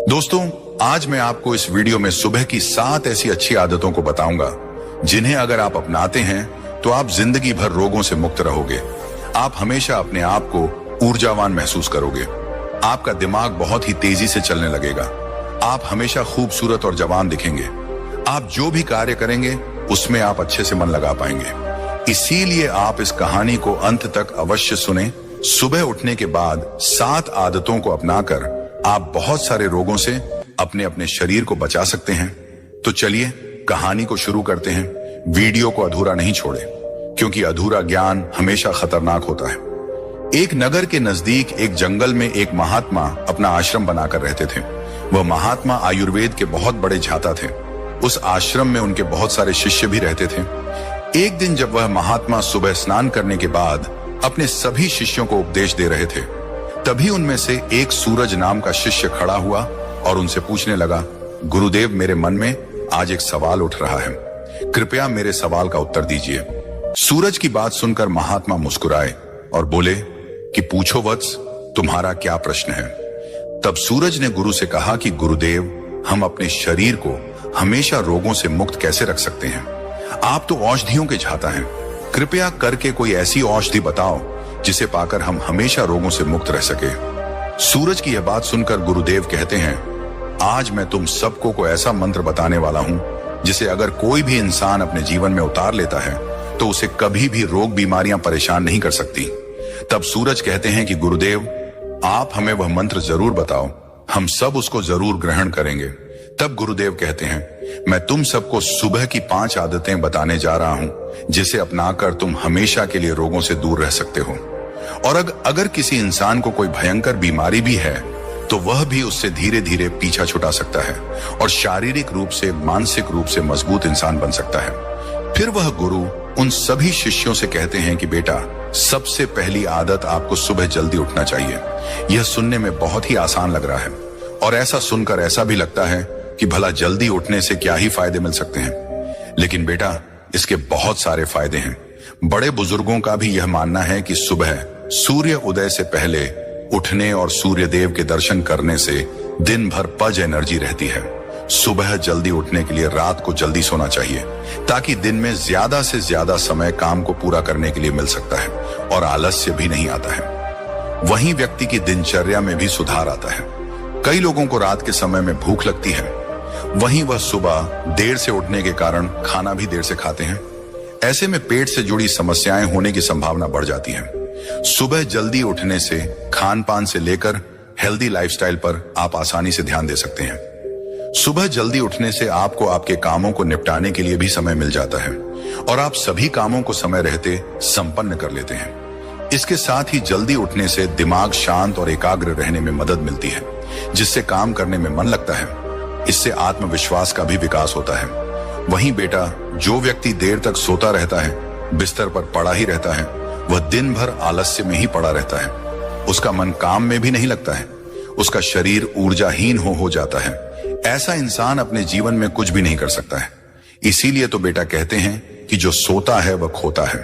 दोस्तों, आज मैं आपको इस वीडियो में सुबह की 7 ऐसी अच्छी आदतों को बताऊंगा जिन्हें अगर आप अपनाते हैं तो आप जिंदगी भर रोगों से मुक्त रहोगे। आप हमेशा अपने आप को ऊर्जावान महसूस करोगे। आपका दिमाग बहुत ही तेजी से चलने लगेगा। आप हमेशा खूबसूरत और जवान दिखेंगे। आप जो भी कार्य करेंगे उसमें आप अच्छे से मन लगा पाएंगे। इसीलिए आप इस कहानी को अंत तक अवश्य सुने। सुबह उठने के बाद 7 आदतों को अपनाकर आप बहुत सारे रोगों से अपने अपने शरीर को बचा सकते हैं। तो चलिए कहानी को शुरू करते हैं। वीडियो को अधूरा नहीं छोड़े, क्योंकि अधूरा ज्ञान हमेशा खतरनाक होता है। एक नगर के नजदीक एक जंगल में एक महात्मा अपना आश्रम बनाकर रहते थे। वह महात्मा आयुर्वेद के बहुत बड़े झाता थे। उस आश्रम में उनके बहुत सारे शिष्य भी रहते थे। एक दिन जब वह महात्मा सुबह स्नान करने के बाद अपने सभी शिष्यों को उपदेश दे रहे थे, तभी उनमें से एक सूरज नाम का शिष्य खड़ा हुआ और उनसे पूछने लगा, गुरुदेव, मेरे मन में आज एक सवाल उठ रहा है, कृपया मेरे सवाल का उत्तर दीजिए। सूरज की बात सुनकर महात्मा मुस्कुराए और बोले कि पूछो वत्स, तुम्हारा क्या प्रश्न है। तब सूरज ने गुरु से कहा कि गुरुदेव, हम अपने शरीर को हमेशा रोगों से मुक्त कैसे रख सकते हैं। आप तो औषधियों के झाता हैं, कृपया करके कोई ऐसी औषधि बताओ जिसे पाकर हम हमेशा रोगों से मुक्त रह सके। सूरज की यह बात सुनकर गुरुदेव कहते हैं, आज मैं तुम सबको को ऐसा मंत्र बताने वाला हूं जिसे अगर कोई भी इंसान अपने जीवन में उतार लेता है तो उसे कभी भी रोग बीमारियां परेशान नहीं कर सकती। तब सूरज कहते हैं कि गुरुदेव, आप हमें वह मंत्र जरूर बताओ, हम सब उसको जरूर ग्रहण करेंगे। तब गुरुदेव कहते हैं, मैं तुम सबको सुबह की 5 आदतें बताने जा रहा हूं जिसे अपनाकर तुम हमेशा के लिए रोगों से दूर रह सकते हो। और अगर किसी इंसान को कोई भयंकर बीमारी भी है तो वह भी उससे धीरे धीरे पीछा छुटा सकता है और शारीरिक रूप से, मानसिक रूप से मजबूत इंसान बन सकता है। फिर वह गुरु उन सभी शिष्यों से कहते हैं कि बेटा, सबसे पहली आदत आपको सुबह जल्दी उठना चाहिए। यह सुनने में बहुत ही आसान लग रहा है और ऐसा सुनकर ऐसा भी लगता है कि भला जल्दी उठने से क्या ही फायदे मिल सकते हैं। लेकिन बेटा, इसके बहुत सारे फायदे हैं। बड़े बुजुर्गों का भी यह मानना है कि सुबह सूर्य उदय से पहले उठने और सूर्य देव के दर्शन करने से दिन भर पज एनर्जी रहती है। सुबह जल्दी उठने के लिए रात को जल्दी सोना चाहिए ताकि दिन में ज्यादा से ज्यादा समय काम को पूरा करने के लिए मिल सकता है और आलस्य भी नहीं आता है। वहीं व्यक्ति की दिनचर्या में भी सुधार आता है। कई लोगों को रात के समय में भूख लगती है, वहीं वह सुबह देर से उठने के कारण खाना भी देर से खाते हैं। ऐसे में पेट से जुड़ी समस्याएं होने की संभावना बढ़ जाती है। सुबह जल्दी उठने से खान पान से लेकर हेल्दी लाइफस्टाइल पर आप आसानी से ध्यान दे सकते हैं। सुबह जल्दी उठने से आपको आपके कामों को निपटाने के लिए भी समय मिल जाता है और आप सभी कामों को समय रहते संपन्न कर लेते हैं। इसके साथ ही जल्दी उठने से दिमाग शांत और एकाग्र रहने में मदद मिलती है, जिससे काम करने में मन लगता है। इससे आत्मविश्वास का भी विकास होता है। वहीं बेटा, जो व्यक्ति देर तक सोता रहता है, बिस्तर पर पड़ा ही रहता है, वह दिन भर आलस्य में ही पड़ा रहता है। उसका मन काम में भी नहीं लगता है। उसका शरीर ऊर्जाहीन हो जाता है। ऐसा इंसान अपने जीवन में कुछ भी नहीं कर सकता है। इसीलिए तो बेटा कहते हैं कि जो सोता है वह खोता है।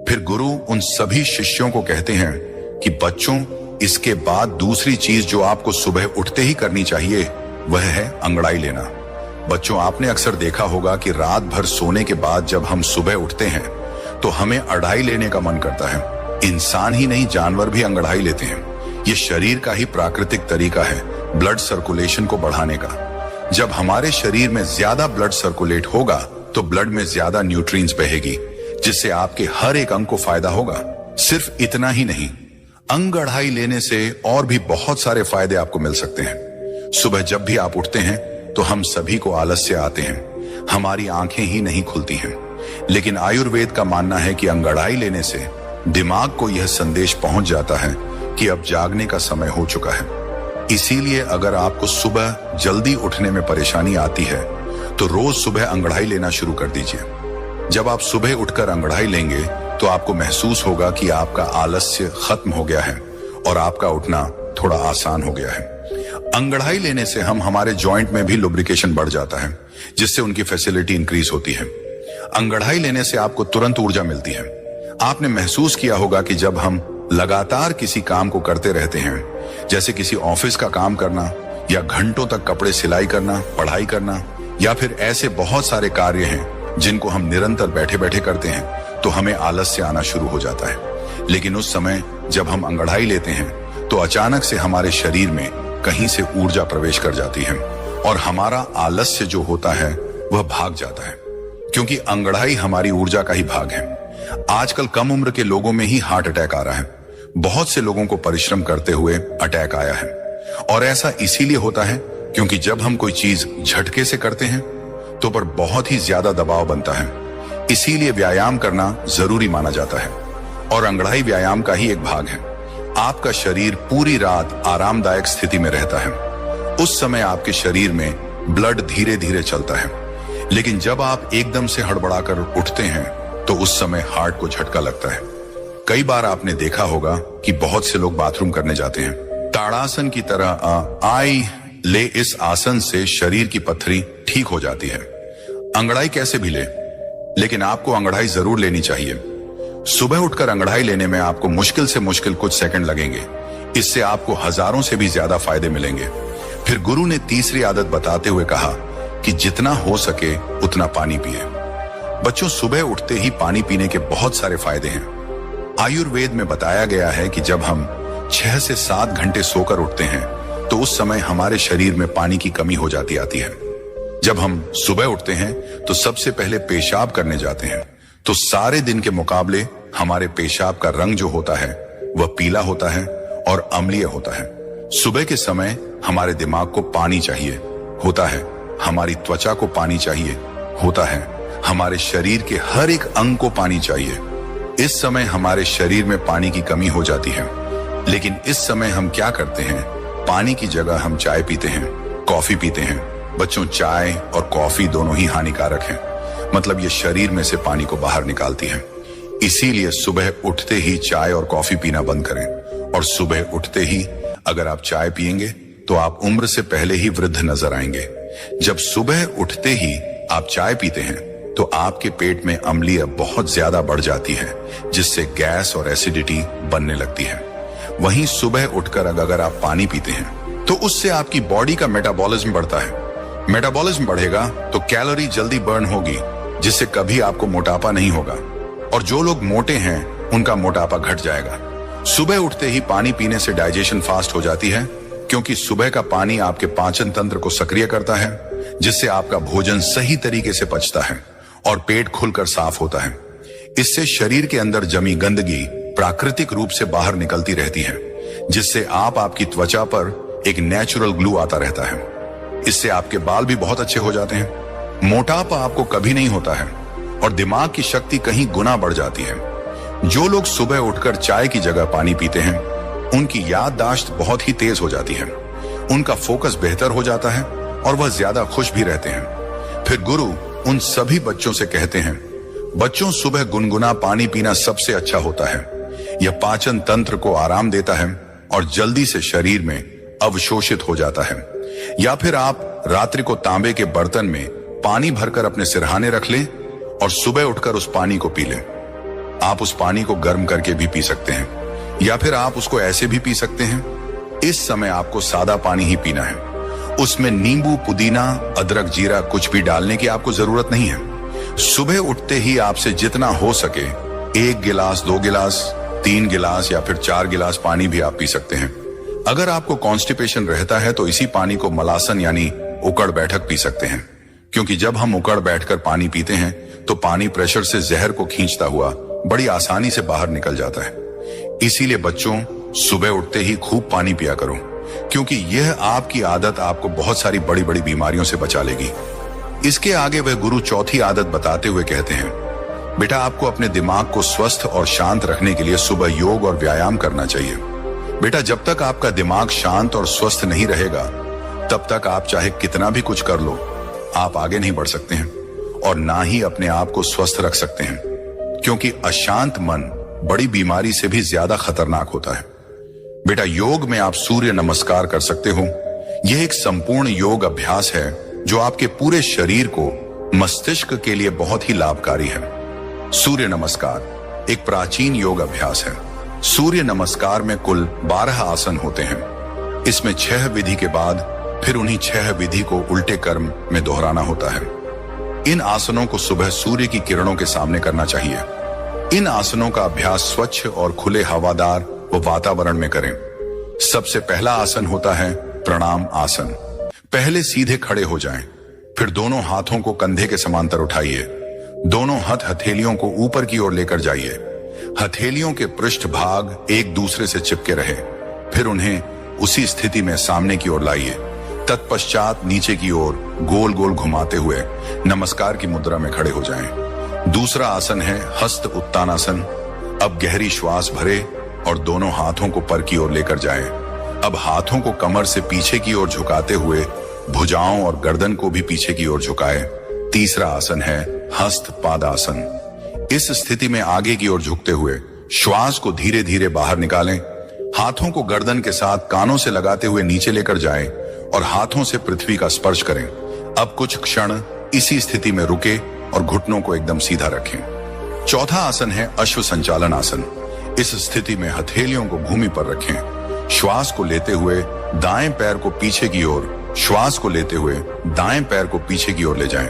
फिर गुरु उन सभी शिष्यों को कहते हैं कि बच्चों, इसके बाद दूसरी चीज जो आपको सुबह उठते ही करनी चाहिए वह है अंगड़ाई लेना। बच्चों, आपने अक्सर देखा होगा कि रात भर सोने के बाद जब हम सुबह उठते हैं तो हमें अंगड़ाई लेने का मन करता है। इंसान ही नहीं, जानवर भी अंगड़ाई लेते हैं। ये शरीर का ही प्राकृतिक तरीका है ब्लड सर्कुलेशन को बढ़ाने का। जब हमारे शरीर में ज्यादा ब्लड सर्कुलेट होगा तो ब्लड में ज्यादा न्यूट्रिएंट्स बहेगी, जिससे आपके हर एक अंग को फायदा होगा। सिर्फ इतना ही नहीं, अंगड़ाई लेने से और भी बहुत सारे फायदे आपको मिल सकते हैं। सुबह जब भी आप उठते हैं तो हम सभी को आलस्य आते हैं, हमारी आंखें ही नहीं खुलती हैं। लेकिन आयुर्वेद का मानना है कि अंगड़ाई लेने से दिमाग को यह संदेश पहुंच जाता है कि अब जागने का समय हो चुका है। इसीलिए अगर आपको सुबह जल्दी उठने में परेशानी आती है तो रोज सुबह अंगड़ाई लेना शुरू कर दीजिए। जब आप सुबह उठकर अंगड़ाई लेंगे तो आपको महसूस होगा कि आपका आलस्य खत्म हो गया है और आपका उठना थोड़ा आसान हो गया है। अंगड़ाई लेने से हमारे जॉइंट में भी लुब्रिकेशन बढ़ जाता है, जिससे उनकी फैसिलिटी इंक्रीज होती है। अंगड़ाई लेने से आपको तुरंत ऊर्जा मिलती है। आपने महसूस किया होगा कि जब हम लगातार किसी काम को करते रहते हैं, जैसे किसी ऑफिस का काम करना या घंटों तक कपड़े सिलाई करना, पढ़ाई करना, या फिर ऐसे बहुत सारे कार्य हैं जिनको हम निरंतर बैठे बैठे करते हैं, तो हमें आलस्य आना शुरू हो जाता है। लेकिन उस समय जब हम अंगड़ाई लेते हैं तो अचानक से हमारे शरीर में कहीं से ऊर्जा प्रवेश कर जाती है और हमारा आलस्य जो होता है वह भाग जाता है, क्योंकि अंगड़ाई हमारी ऊर्जा का ही भाग है। आजकल कम उम्र के लोगों में ही हार्ट अटैक आ रहा है। बहुत से लोगों को परिश्रम करते हुए अटैक आया है, और ऐसा इसीलिए होता है क्योंकि जब हम कोई चीज झटके से करते हैं तो पर बहुत ही ज्यादा दबाव बनता है। इसीलिए व्यायाम करना जरूरी माना जाता है, और अंगड़ाई व्यायाम का ही एक भाग है। आपका शरीर पूरी रात आरामदायक स्थिति में रहता है। उस समय आपके शरीर में ब्लड धीरे धीरे चलता है, लेकिन जब आप एकदम से हड़बड़ाकर उठते हैं तो उस समय हार्ट को झटका लगता है। कई बार आपने देखा होगा कि बहुत से लोग बाथरूम करने जाते हैं। ताड़ासन की तरह आई ले इस आसन से शरीर की पत्थरी ठीक हो जाती है। अंगड़ाई कैसे भी ले, लेकिन आपको अंगड़ाई जरूर लेनी चाहिए। सुबह उठकर अंगड़ाई लेने में आपको मुश्किल से मुश्किल कुछ सेकंड लगेंगे। इससे आपको हजारों से भी ज्यादा फायदे मिलेंगे। फिर गुरु ने तीसरी आदत बताते हुए कहा कि जितना हो सके उतना पानी पिए। बच्चों, सुबह उठते ही पानी पीने के बहुत सारे फायदे हैं। आयुर्वेद में बताया गया है कि जब हम 6 से 7 घंटे सोकर उठते हैं तो उस समय हमारे शरीर में पानी की कमी हो जाती आती है। जब हम सुबह उठते हैं तो सबसे पहले पेशाब करने जाते हैं, तो सारे दिन के मुकाबले हमारे पेशाब का रंग जो होता है वह पीला होता है और अम्लीय होता है। सुबह के समय हमारे दिमाग को पानी चाहिए होता है, हमारी त्वचा को पानी चाहिए होता है, हमारे शरीर के हर एक अंग को पानी चाहिए। इस समय हमारे शरीर में पानी की कमी हो जाती है, लेकिन इस समय हम क्या करते हैं? पानी की जगह हम चाय पीते हैं, कॉफी पीते हैं। बच्चों, चाय और कॉफी दोनों ही हानिकारक हैं, मतलब ये शरीर में से पानी को बाहर निकालती है। इसीलिए सुबह उठते ही चाय और कॉफी पीना बंद करें, और सुबह उठते ही अगर आप चाय पिएंगे तो आप उम्र से पहले ही वृद्ध नजर आएंगे। जब सुबह उठते ही आप चाय पीते हैं तो आपके पेट में अम्लीय बहुत ज्यादा बढ़ जाती है, जिससे गैस और एसिडिटी बनने लगती है। वहीं सुबह उठकर अगर आप पानी पीते हैं तो उससे आपकी बॉडी का मेटाबॉलिज्म बढ़ता है। मेटाबॉलिज्म बढ़ेगा तो कैलोरी जल्दी बर्न होगी, जिससे कभी आपको मोटापा नहीं होगा, और जो लोग मोटे हैं उनका मोटापा घट जाएगा। सुबह उठते ही पानी पीने से डाइजेशन फास्ट हो जाती है, क्योंकि सुबह का पानी आपके पाचन तंत्र को सक्रिय करता है, जिससे आपका भोजन सही तरीके से पचता है और पेट खुलकर साफ होता है। इससे शरीर के अंदर जमी गंदगी प्राकृतिक रूप से बाहर निकलती रहती है, जिससे आपकी त्वचा पर एक नेचुरल ग्लू आता रहता है। इससे आपके बाल भी बहुत अच्छे हो जाते हैं। मोटापा आपको कभी नहीं होता है, और दिमाग की शक्ति कहीं गुना बढ़ जाती है। जो लोग सुबह उठकर चाय की जगह पानी पीते हैं उनकी याददाश्त बहुत ही तेज हो जाती है, उनका फोकस बेहतर हो जाता है और वह ज्यादा खुश भी रहते हैं। फिर गुरु उन सभी बच्चों से कहते हैं, बच्चों, सुबह गुनगुना पानी पीना सबसे अच्छा होता है। यह पाचन तंत्र को आराम देता है और जल्दी से शरीर में अवशोषित हो जाता है। या फिर आप रात्रि को तांबे के बर्तन में पानी भरकर अपने सिरहाने रख लें और सुबह उठकर उस पानी को पी लें। आप उस पानी को गर्म करके भी पी सकते हैं, या फिर आप उसको ऐसे भी पी सकते हैं। इस समय आपको सादा पानी ही पीना है। उसमें नींबू, पुदीना, अदरक, जीरा कुछ भी डालने की आपको जरूरत नहीं है। सुबह उठते ही आपसे जितना हो सके 1 गिलास, 2 गिलास, 3 गिलास या फिर 4 गिलास पानी भी आप पी सकते हैं। अगर आपको कॉन्स्टिपेशन रहता है तो इसी पानी को मलासन यानी उकड़ बैठक पी सकते हैं, क्योंकि जब हम उकड़ बैठकर पानी पीते हैं तो पानी प्रेशर से जहर को खींचता हुआ बड़ी आसानी से बाहर निकल जाता है। इसीलिए बच्चों, सुबह उठते ही खूब पानी पिया करो, क्योंकि यह आपकी आदत आपको बहुत सारी बड़ी बड़ी बीमारियों से बचा लेगी। इसके आगे वह गुरु चौथी आदत बताते हुए कहते हैं, बेटा, आपको अपने दिमाग को स्वस्थ और शांत रखने के लिए सुबह योग और व्यायाम करना चाहिए। बेटा, जब तक आपका दिमाग शांत और स्वस्थ नहीं रहेगा तब तक आप चाहे कितना भी कुछ कर लो, आप आगे नहीं बढ़ सकते हैं और ना ही अपने आप को स्वस्थ रख सकते हैं, क्योंकि अशांत मन बड़ी बीमारी से भी ज्यादा खतरनाक होता है। बेटा, योग में आप सूर्य नमस्कार कर सकते हो। यह एक संपूर्ण योग अभ्यास है जो आपके पूरे शरीर को, मस्तिष्क के लिए बहुत ही लाभकारी है। सूर्य नमस्कार एक प्राचीन योग अभ्यास है। सूर्य नमस्कार में कुल 12 आसन होते हैं। इसमें 6 विधि के बाद फिर उन्हीं 6 विधि को उल्टे क्रम में दोहराना होता है। इन आसनों को सुबह सूर्य की किरणों के सामने करना चाहिए। इन आसनों का अभ्यास स्वच्छ और खुले हवादार व वातावरण में करें। सबसे पहला आसन होता है प्रणाम आसन। पहले सीधे खड़े हो जाएं, फिर दोनों हाथों को कंधे के समांतर उठाइए। दोनों हथेलियों को ऊपर की ओर लेकर जाइए। हथेलियों के पृष्ठ भाग एक दूसरे से चिपके रहे। फिर उन्हें उसी स्थिति में सामने की ओर लाइए। तत्पश्चात नीचे की ओर गोल गोल घुमाते हुए नमस्कार की मुद्रा में खड़े हो जाएं। दूसरा आसन है हस्त उत्तानासन। अब गहरी श्वास भरे और दोनों हाथों को पर की ओर लेकर जाएं। अब हाथों को कमर से पीछे की ओर झुकाते हुए भुजाओं और गर्दन को भी पीछे की ओर झुकाएं। तीसरा आसन है हस्त पादासन। इस स्थिति में आगे की ओर झुकते हुए श्वास को धीरे धीरे बाहर निकालें। हाथों को गर्दन के साथ कानों से लगाते हुए नीचे लेकर जाएं और हाथों से पृथ्वी का स्पर्श करें। अब कुछ क्षण इसी स्थिति में रुके और घुटनों को एकदम सीधा रखें। चौथा आसन है अश्व संचालन आसन। इस स्थिति में हथेलियों को भूमि पर रखें। श्वास को लेते हुए दाएं पैर को पीछे की ओर, श्वास को लेते हुए दाएं पैर को पीछे की ओर ले जाएं।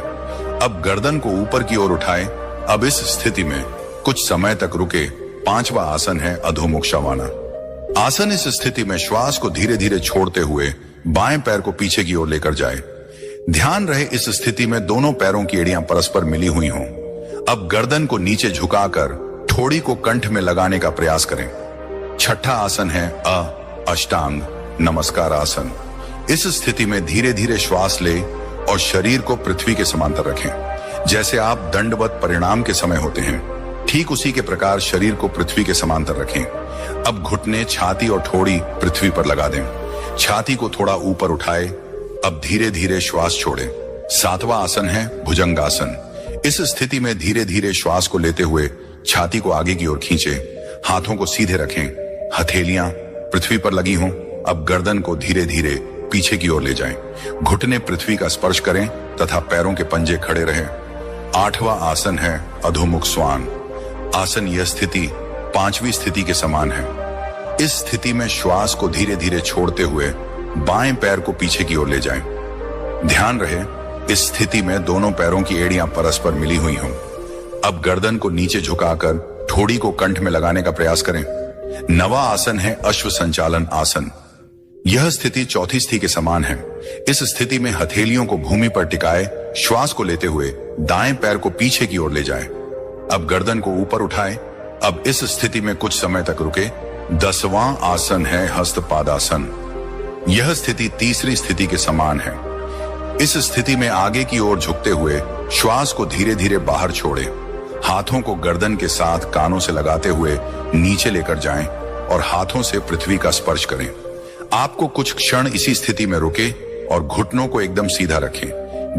अब गर्दन को ऊपर की ओर उठाएं। अब इस स्थिति में कुछ समय तक रुके। पांचवा आसन है अधोमुख शवाना आसन। इस स्थिति में श्वास को धीरे धीरे छोड़ते हुए बाएं पैर को पीछे की ओर लेकर जाए। ध्यान रहे इस स्थिति में दोनों पैरों की एड़ियां परस्पर मिली हुई हों। अब गर्दन को नीचे झुकाकर ठोड़ी को कंठ में लगाने का प्रयास करें। छठा आसन है अष्टांग नमस्कार आसन। इस स्थिति में धीरे धीरे श्वास ले और शरीर को पृथ्वी के समांतर रखें। जैसे आप दंडवत परिणाम के समय होते हैं, ठीक उसी के प्रकार शरीर को पृथ्वी के समांतर रखें। अब घुटने, छाती और ठोड़ी पृथ्वी पर लगा दें। छाती को थोड़ा ऊपर उठाए। अब धीरे धीरे श्वास छोड़ें। सातवां आसन है भुजंगासन। इस स्थिति में धीरे धीरे श्वास को लेते हुए छाती को आगे की ओर खींचे। हाथों को सीधे रखें। हथेलियां पृथ्वी पर लगी हों। अब गर्दन को धीरे धीरे पीछे की ओर ले जाएं। घुटने पृथ्वी का स्पर्श करें तथा पैरों के पंजे खड़े रहें। आठवां आसन है अधोमुख स्वान आसन। यह स्थिति पांचवी स्थिति के समान है। इस स्थिति में श्वास को धीरे धीरे छोड़ते हुए बाएं पैर को पीछे की ओर ले जाएं। ध्यान रहे इस स्थिति में दोनों पैरों की एड़ियां परस्पर मिली हुई हों। अब गर्दन को नीचे झुकाकर ठोड़ी को कंठ में लगाने का प्रयास करें। नवा आसन है अश्व संचालन आसन। यह स्थिति चौथी स्थिति के समान है। इस स्थिति में हथेलियों को भूमि पर टिकाए श्वास को लेते हुए दाएं पैर को पीछे की ओर ले जाएं। अब गर्दन को ऊपर उठाएं। अब इस स्थिति में कुछ समय तक रुके। 10वां आसन है हस्तपादासन। यह स्थिति तीसरी स्थिति के समान है। इस स्थिति में आगे की ओर झुकते हुए श्वास को धीरे धीरे बाहर छोड़े। हाथों को गर्दन के साथ कानों से लगाते हुए नीचे लेकर जाएं और हाथों से पृथ्वी का स्पर्श करें। आपको कुछ क्षण इसी स्थिति में रुके और घुटनों को एकदम सीधा रखें।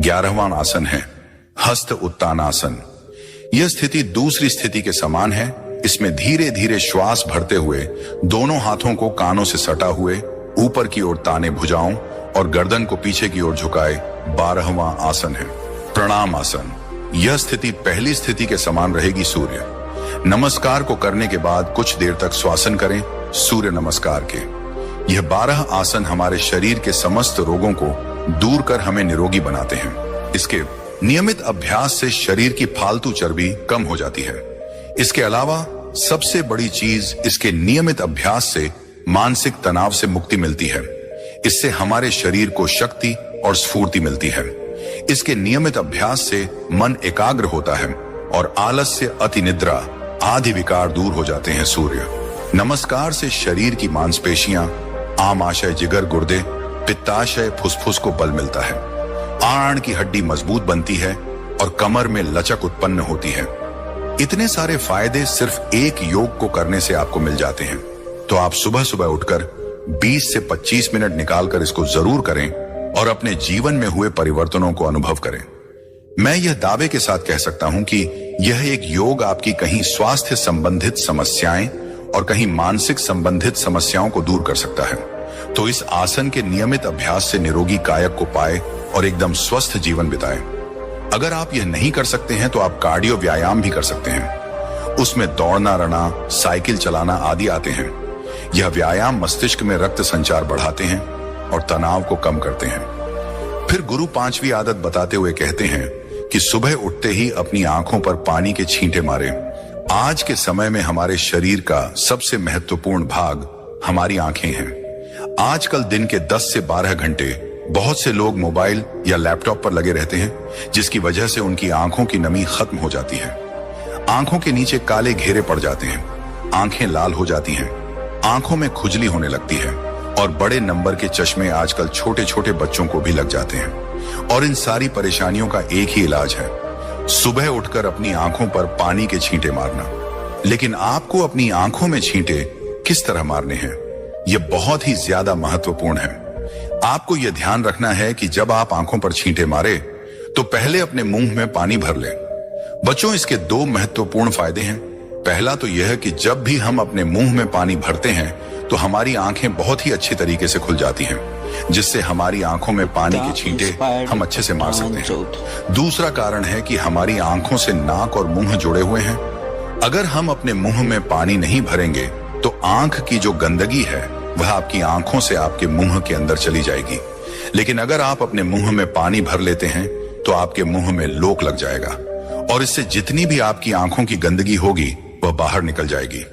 11वां आसन है हस्त उत्तानासन। यह स्थिति दूसरी स्थिति के समान है। इसमें धीरे धीरे श्वास भरते हुए दोनों हाथों को कानों से सटा हुए ऊपर की ओर ताने भुजाओं और गर्दन को पीछे की ओर झुकाए 12वां आसन है प्रणाम आसन। यह स्थिति पहली स्थिति के समान रहेगी सूर्य नमस्कार को करने के बाद कुछ देर तक श्वासन करें सूर्य नमस्कार के। यह 12 आसन हमारे शरीर के समस्त रोगों को दूर कर हमें निरोगी बनाते हैं। इसके नियमित अभ्यास से शरीर की फालतू चर्बी कम हो जाती है। इसके अलावा सबसे बड़ी चीज इसके नियमित अभ्यास से मानसिक तनाव से मुक्ति मिलती है। इससे हमारे शरीर को शक्ति और स्फूर्ति मिलती है। इसके नियमित अभ्यास से मन एकाग्र होता है और आलस्य, अति निद्रा आदि विकार दूर हो जाते हैं। सूर्य नमस्कार से शरीर की मांसपेशियां, आमाशय जिगर गुर्दे, पित्ताशय फुसफुस को बल मिलता है। आंत की हड्डी मजबूत बनती है और कमर में लचक उत्पन्न होती है। इतने सारे फायदे सिर्फ एक योग को करने से आपको मिल जाते हैं। तो आप सुबह सुबह उठकर 20 से 25 मिनट निकालकर इसको जरूर करें और अपने जीवन में हुए परिवर्तनों को अनुभव करें। मैं यह दावे के साथ कह सकता हूं कि यह एक योग आपकी कहीं स्वास्थ्य संबंधित समस्याएं और कहीं मानसिक संबंधित समस्याओं को दूर कर सकता है। तो इस आसन के नियमित अभ्यास से निरोगी कायक को पाए और एकदम स्वस्थ जीवन बिताएं। अगर आप यह नहीं कर सकते हैं तो आप कार्डियो व्यायाम भी कर सकते हैं। उसमें दौड़ना, रना, साइकिल चलाना आदि आते हैं। यह व्यायाम मस्तिष्क में रक्त संचार बढ़ाते हैं, और तनाव को कम करते हैं। फिर गुरु पांचवी आदत बताते हुए कहते हैं कि सुबह उठते ही अपनी आंखों पर पानी के छींटे मारें। आज के समय में हमारे शरीर का सबसे महत्वपूर्ण भाग हमारी आंखें हैं। आजकल दिन के 10 से 12 घंटे बहुत से लोग मोबाइल या लैपटॉप पर लगे रहते हैं, जिसकी वजह से उनकी आंखों की नमी खत्म हो जाती है। आंखों के नीचे काले घेरे पड़ जाते हैं, आंखें लाल हो जाती हैं, आंखों में खुजली होने लगती है और बड़े नंबर के चश्मे आजकल छोटे छोटे बच्चों को भी लग जाते हैं। और इन सारी परेशानियों का एक ही इलाज है, सुबह उठकर अपनी आंखों पर पानी के छींटे मारना। लेकिन आपको अपनी आंखों में छींटे किस तरह मारने हैं, यह बहुत ही ज्यादा महत्वपूर्ण है। आपको यह ध्यान रखना है कि जब आप आंखों पर छींटे मारे तो पहले अपने मुंह में पानी भर लें। बच्चों, इसके 2 महत्वपूर्ण फायदे हैं। पहला तो यह है कि जब भी हम अपने मुंह में पानी भरते हैं तो हमारी आंखें बहुत ही अच्छी तरीके से खुल जाती हैं, जिससे हमारी आंखों में पानी के छींटे हम अच्छे से मार सकते हैं। दूसरा कारण है कि हमारी आंखों से नाक और मुंह जुड़े हुए हैं। अगर हम अपने मुंह में पानी नहीं भरेंगे तो आंख की जो गंदगी है वह आपकी आंखों से आपके मुंह के अंदर चली जाएगी। लेकिन अगर आप अपने मुंह में पानी भर लेते हैं तो आपके मुंह में लोक लग जाएगा और इससे जितनी भी आपकी आंखों की गंदगी होगी वह बाहर निकल जाएगी।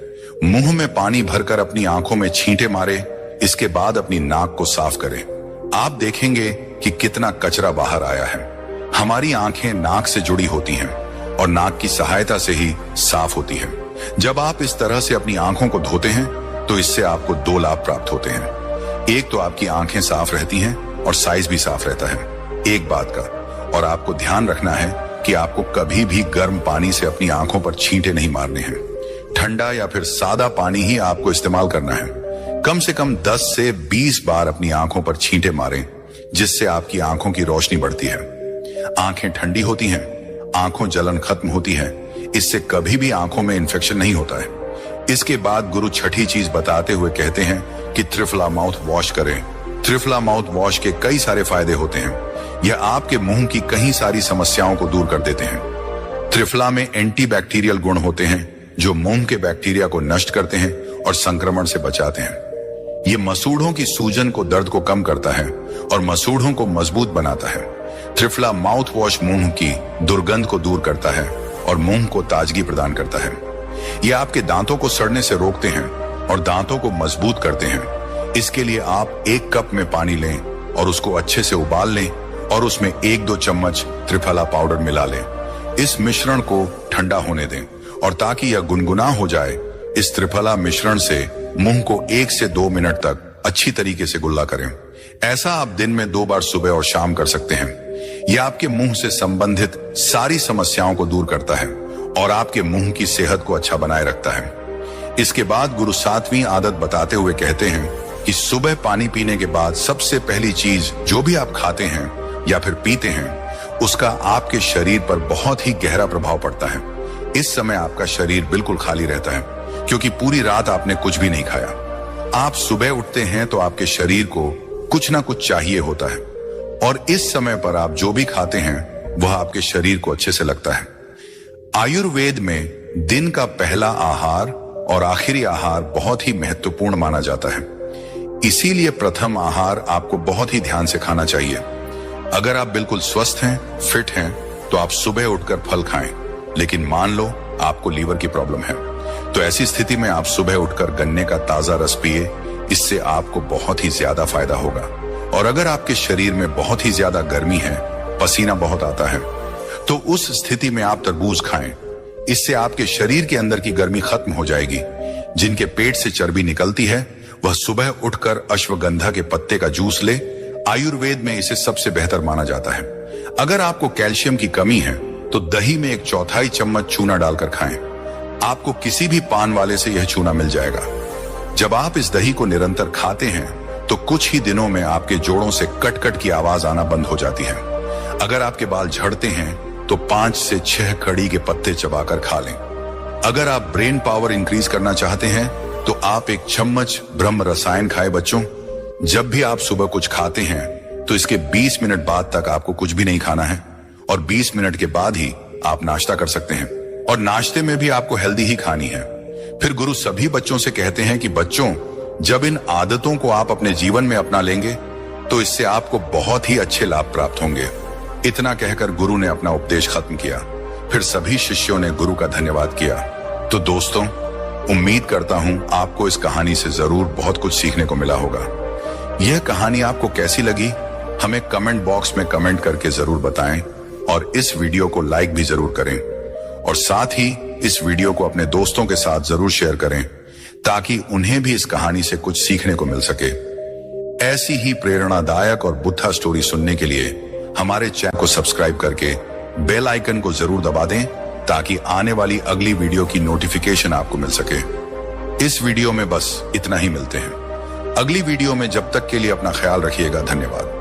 मुंह में पानी भरकर अपनी आंखों में छींटे मारे, इसके बाद अपनी नाक को साफ करें। आप देखेंगे कि कितना कचरा बाहर आया है। हमारी आंखें नाक से जुड़ी होती हैं और नाक की सहायता से ही साफ होती हैं। जब आप इस तरह से अपनी आंखों को धोते हैं तो इससे आपको 2 लाभ प्राप्त होते हैं। एक तो आपकी आंखें साफ रहती हैं और साइज भी साफ रहता है, एक बात का। और आपको ध्यान रखना है कि आपको कभी भी गर्म पानी से अपनी आंखों पर छींटे नहीं मारने हैं। ठंडा या फिर सादा पानी ही आपको इस्तेमाल करना है। कम से कम 10 से 20 बार अपनी आंखों पर छींटे मारें, जिससे आपकी आंखों की रोशनी बढ़ती है। आंखें ठंडी होती हैं, आंखों जलन खत्म होती है, इससे कभी भी आंखों में इंफेक्शन नहीं होता है। इसके बाद गुरु छठी चीज बताते हुए कहते हैं कि त्रिफला माउथ वॉश करें। त्रिफला माउथ वॉश के कई सारे फायदे होते हैं। यह आपके मुंह की कई सारी समस्याओं को दूर कर देते हैं। त्रिफला में एंटीबैक्टीरियल गुण होते हैं जो मुंह के बैक्टीरिया को नष्ट करते हैं और संक्रमण से बचाते हैं। ये मसूड़ों की सूजन को, दर्द को कम करता है और मसूड़ों को मजबूत बनाता है। त्रिफला माउथ वॉश मुंह की दुर्गंध को दूर करता है और मुंह को ताजगी प्रदान करता है। ये आपके दांतों को सड़ने से रोकते हैं और दांतों को मजबूत करते हैं। इसके लिए आप 1 कप में पानी लें और उसको अच्छे से उबाल लें और उसमें 1-2 चम्मच त्रिफला पाउडर मिला लें। इस मिश्रण को ठंडा होने दें और ताकि यह गुनगुना हो जाए, इस त्रिफला मिश्रण से मुंह को 1 से 2 मिनट तक अच्छी तरीके से गुल्ला करें। ऐसा आप दिन में 2 बार सुबह और शाम कर सकते हैं। यह आपके मुंह से संबंधित सारी समस्याओं को दूर करता है और आपके मुंह की सेहत को अच्छा बनाए रखता है। इसके बाद गुरु 7वीं आदत बताते हुए कहते हैं कि सुबह पानी पीने के बाद सबसे पहली चीज जो भी आप खाते हैं या फिर पीते हैं, उसका आपके शरीर पर बहुत ही गहरा प्रभाव पड़ता है। इस समय आपका शरीर बिल्कुल खाली रहता है क्योंकि पूरी रात आपने कुछ भी नहीं खाया। आप सुबह उठते हैं तो आपके शरीर को कुछ ना कुछ चाहिए होता है और इस समय पर आप जो भी खाते हैं वह आपके शरीर को अच्छे से लगता है। आयुर्वेद में दिन का पहला आहार और आखिरी आहार बहुत ही महत्वपूर्ण माना जाता है। इसीलिए प्रथम आहार आपको बहुत ही ध्यान से खाना चाहिए। अगर आप बिल्कुल स्वस्थ हैं, फिट हैं, तो आप सुबह उठकर फल खाएं। लेकिन मान लो आपको लीवर की प्रॉब्लम है, तो ऐसी स्थिति में आप सुबह उठकर गन्ने का ताजा रस पिए। इससे आपको बहुत ही ज्यादा फायदा होगा। और अगर आपके शरीर में बहुत ही ज्यादा गर्मी है, पसीना बहुत आता है, तो उस स्थिति में आप तरबूज खाएं। इससे आपके शरीर के अंदर की गर्मी खत्म हो जाएगी। जिनके पेट से चर्बी निकलती है वह सुबह उठकर अश्वगंधा के पत्ते का जूस ले। आयुर्वेद में इसे सबसे बेहतर माना जाता है। अगर आपको कैल्शियम की कमी है तो दही में 1/4 चम्मच चूना डालकर खाएं। आपको किसी भी पान वाले से यह चूना मिल जाएगा। जब आप इस दही को निरंतर खाते हैं तो कुछ ही दिनों में आपके जोड़ों से कट कट की आवाज आना बंद हो जाती है। अगर आपके बाल झड़ते हैं तो 5 से 6 कड़ी के पत्ते चबाकर खा लें। अगर आप ब्रेन पावर इंक्रीज करना चाहते हैं तो आप 1 चम्मच ब्रह्म रसायन खाएं। बच्चों, जब भी आप सुबह कुछ खाते हैं तो इसके 20 मिनट बाद तक आपको कुछ भी नहीं खाना है और 20 मिनट के बाद ही आप नाश्ता कर सकते हैं। और नाश्ते में भी आपको हेल्दी ही खानी है। फिर गुरु सभी बच्चों से कहते हैं कि बच्चों, जब इन आदतों को आप अपने जीवन में अपना लेंगे तो इससे आपको बहुत ही अच्छे लाभ प्राप्त होंगे। इतना कहकर गुरु ने अपना उपदेश खत्म किया। फिर सभी शिष्यों ने गुरु का धन्यवाद किया। तो दोस्तों, उम्मीद करता हूं आपको इस कहानी से जरूर बहुत कुछ सीखने को मिला होगा। यह कहानी आपको कैसी लगी हमें कमेंट बॉक्स में कमेंट करके जरूर बताएं और इस वीडियो को लाइक भी जरूर करें और साथ ही इस वीडियो को अपने दोस्तों के साथ जरूर शेयर करें ताकि उन्हें भी इस कहानी से कुछ सीखने को मिल सके। ऐसी ही प्रेरणादायक और बुद्धा स्टोरी सुनने के लिए हमारे चैनल को सब्सक्राइब करके बेल आइकन को जरूर दबा दें ताकि आने वाली अगली वीडियो की नोटिफिकेशन आपको मिल सके। इस वीडियो में बस इतना ही, मिलते हैं अगली वीडियो में। जब तक के लिए अपना ख्याल रखिएगा। धन्यवाद।